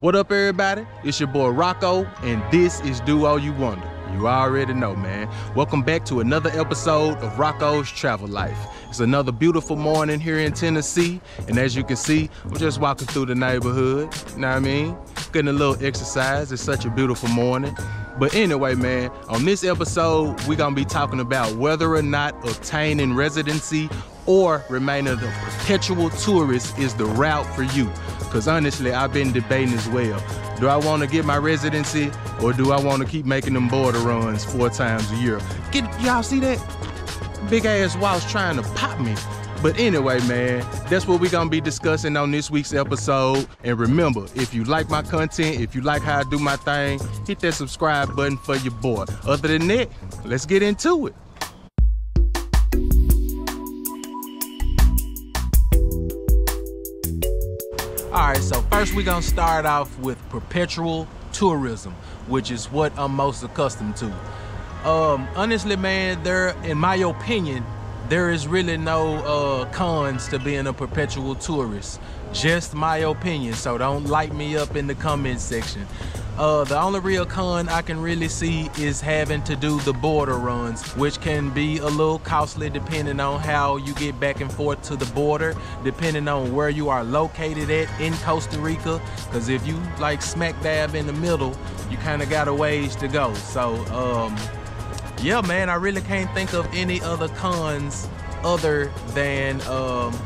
What up, everybody? It's your boy Rocko, and this is duoUwander. You already know, man. Welcome back to another episode of Rocko's Travel Life. It's another beautiful morning here in Tennessee, and as you can see, I'm just walking through the neighborhood, you know what I mean? Getting a little exercise. It's such a beautiful morning. But anyway, man, on this episode, we're gonna be talking about whether or not obtaining residency or remaining a perpetual tourist is the route for you. Because honestly, I've been debating as well. Do I want to get my residency or do I want to keep making them border runs 4 times a year? Y'all see that? Big ass walls trying to pop me. But anyway, man, that's what we're gonna be discussing on this week's episode. And remember, if you like my content, if you like how I do my thing, hit that subscribe button for your boy. Other than that, let's get into it. All right, so first we're gonna start off with perpetual tourism, which is what I'm most accustomed to. Honestly, man, in my opinion, there is really no cons to being a perpetual tourist. Just my opinion, so don't light me up in the comment section. The only real con I can really see is having to do the border runs, which can be a little costly depending on how you get back and forth to the border, depending on where you are located at in Costa Rica. Because if you like smack dab in the middle, you kind of got a ways to go. So yeah, man, I really can't think of any other cons other than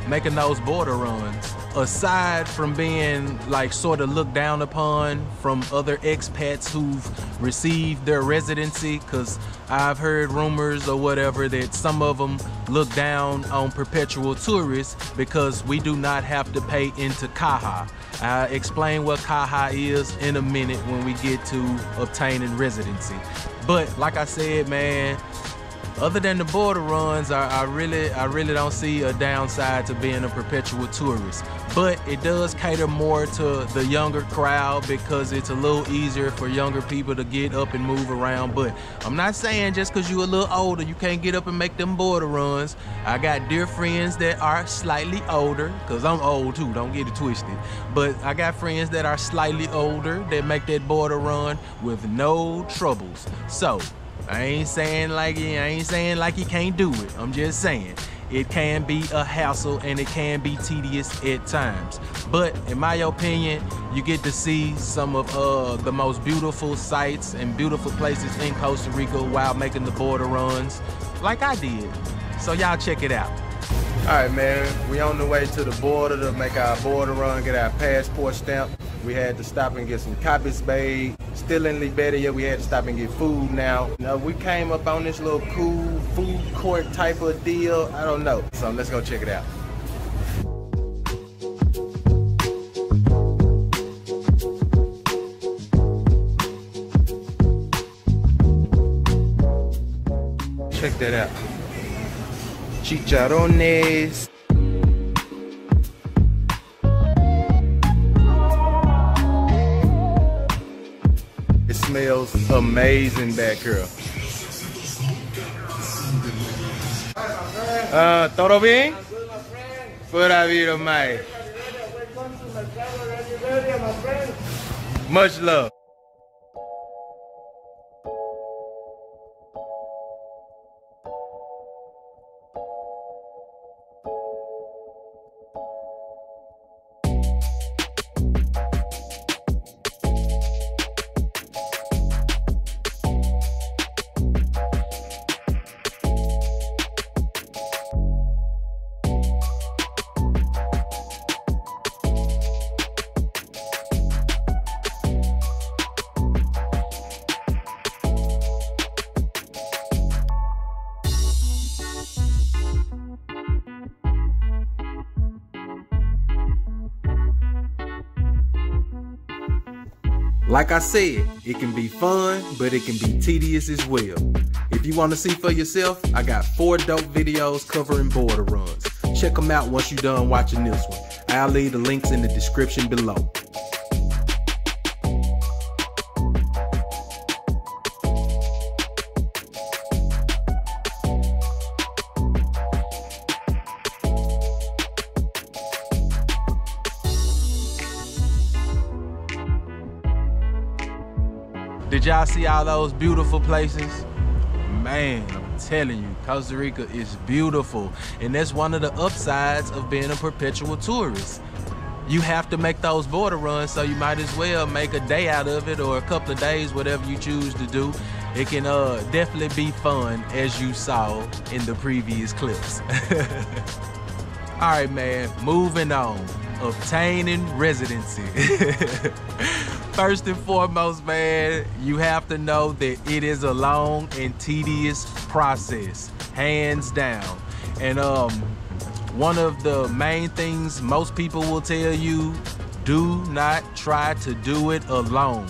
making those border runs. Aside from being like sort of looked down upon from other expats who've received their residency, because I've heard rumors or whatever that some of them look down on perpetual tourists because we do not have to pay into CAHA. I'll explain what CAHA is in a minute when we get to obtaining residency. But like I said, man, other than the border runs, I really don't see a downside to being a perpetual tourist. But it does cater more to the younger crowd because it's a little easier for younger people to get up and move around. But I'm not saying just because you're a little older, you can't get up and make them border runs. I got dear friends that are slightly older, because I'm old too, don't get it twisted. But I got friends that are slightly older that make that border run with no troubles. So, I ain't saying like you can't do it. I'm just saying it can be a hassle and it can be tedious at times. But in my opinion, you get to see some of the most beautiful sights and beautiful places in Costa Rica while making the border runs like I did. So y'all check it out. All right, man, we on the way to the border to make our border run, get our passport stamp. We had to stop and get some copies made. Stillingly better yet, we had to stop and get food now. We came up on this little cool food court type of deal. I don't know. So let's go check it out. Check that out. Chicharrones. It smells amazing back here. ¿Todo bien? Pura vida, mate. Much love. Like I said, it can be fun, but it can be tedious as well. If you want to see for yourself, I got 4 dope videos covering border runs. Check them out once you're done watching this one. I'll leave the links in the description below. Did y'all see all those beautiful places? Man, I'm telling you, Costa Rica is beautiful. And that's one of the upsides of being a perpetual tourist. You have to make those border runs, so you might as well make a day out of it or a couple of days, whatever you choose to do. It can definitely be fun, as you saw in the previous clips. All right, man, moving on. Obtaining residency. First and foremost, man, you have to know that it is a long and tedious process, hands down. And one of the main things most people will tell you, do not try to do it alone.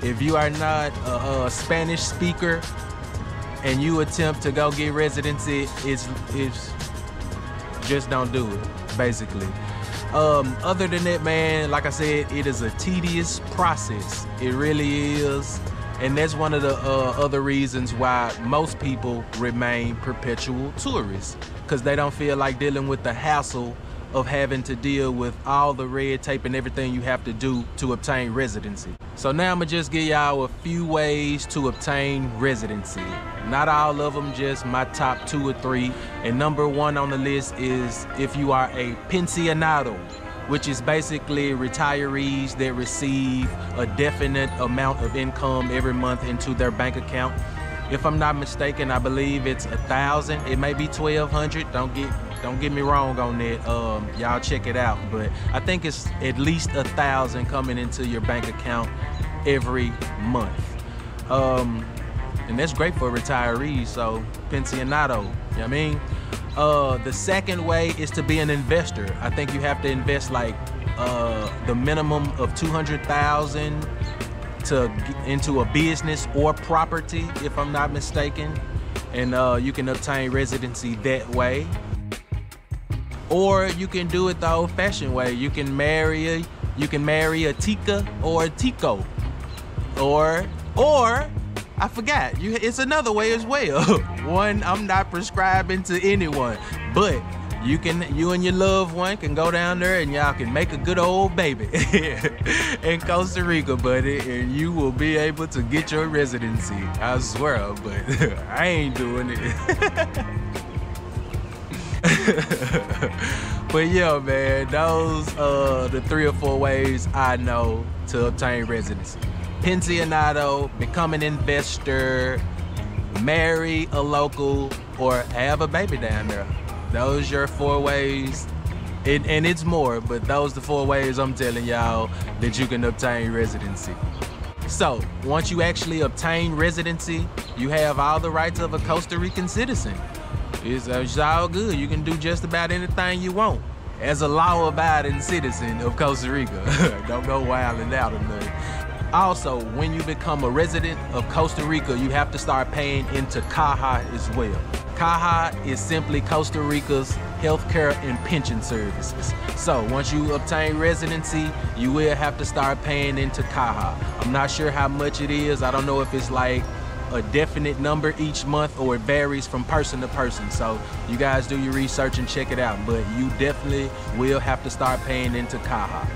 If you are not a Spanish speaker and you attempt to go get residency, it's just don't do it, basically. Other than that, man, like I said, it is a tedious process. It really is. And that's one of the other reasons why most people remain perpetual tourists, because they don't feel like dealing with the hassle of having to deal with all the red tape and everything you have to do to obtain residency. So now I'm gonna just give y'all a few ways to obtain residency. Not all of them, just my top 2 or 3. And number 1 on the list is if you are a pensionado, which is basically retirees that receive a definite amount of income every month into their bank account. If I'm not mistaken, I believe it's 1,000. It may be 1,200. Don't get me wrong on that. Y'all check it out. But I think it's at least 1,000 coming into your bank account every month. And that's great for retirees. So pensionado, you know what I mean? The second way is to be an investor. I think you have to invest like the minimum of 200,000 into a business or property, if I'm not mistaken, and you can obtain residency that way. Or you can do it the old-fashioned way. You can marry a tica or a tico, or I forgot. It's another way as well. One I'm not prescribing to anyone, but you and your loved one can go down there and y'all can make a good old baby in Costa Rica, buddy, and you will be able to get your residency. I swear, but I ain't doing it. But yeah, man, those the 3 or 4 ways I know to obtain residency. Pensionado, become an investor, marry a local, or have a baby down there. Those your 4 ways, and it's more, but those the 4 ways I'm telling y'all that you can obtain residency. So once you actually obtain residency, you have all the rights of a Costa Rican citizen. It's all good. You can do just about anything you want as a law-abiding citizen of Costa Rica. Don't go wilding out or nothing. Also, when you become a resident of Costa Rica, you have to start paying into CAJA as well. CAJA is simply Costa Rica's healthcare and pension services. So once you obtain residency, you will have to start paying into CAJA. I'm not sure how much it is. I don't know if it's like a definite number each month or it varies from person to person. So you guys do your research and check it out, but you definitely will have to start paying into CAJA.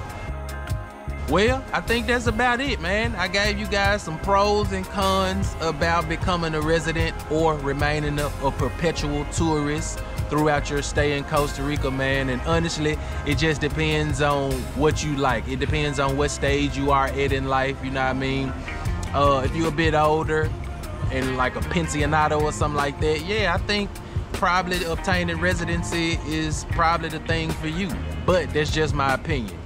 Well, I think that's about it, man. I gave you guys some pros and cons about becoming a resident or remaining a perpetual tourist throughout your stay in Costa Rica, man. And honestly, it just depends on what you like. It depends on what stage you are at in life, you know what I mean? If you're a bit older and like a pensionado or something like that, yeah, I think probably obtaining residency is probably the thing for you. But that's just my opinion.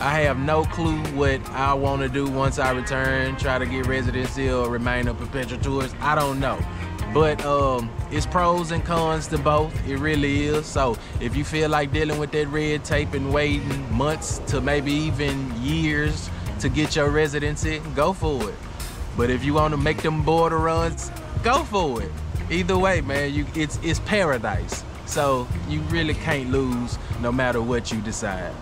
I have no clue what I want to do once I return, try to get residency or remain a perpetual tourist. I don't know. But it's pros and cons to both. It really is. So if you feel like dealing with that red tape and waiting months to maybe even years to get your residency, go for it. But if you want to make them border runs, go for it. Either way, man, it's paradise. So you really can't lose no matter what you decide.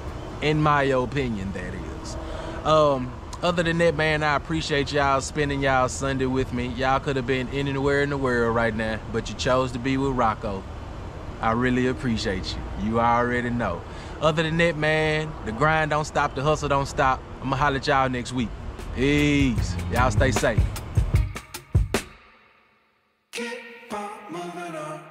In my opinion, that is. Other than that, man, I appreciate y'all spending y'all Sunday with me. Y'all could have been anywhere in the world right now, but you chose to be with Rocko. I really appreciate you. You already know. Other than that, man, the grind don't stop, the hustle don't stop. I'm gonna holler at y'all next week. Peace. Y'all stay safe. Keep on moving on.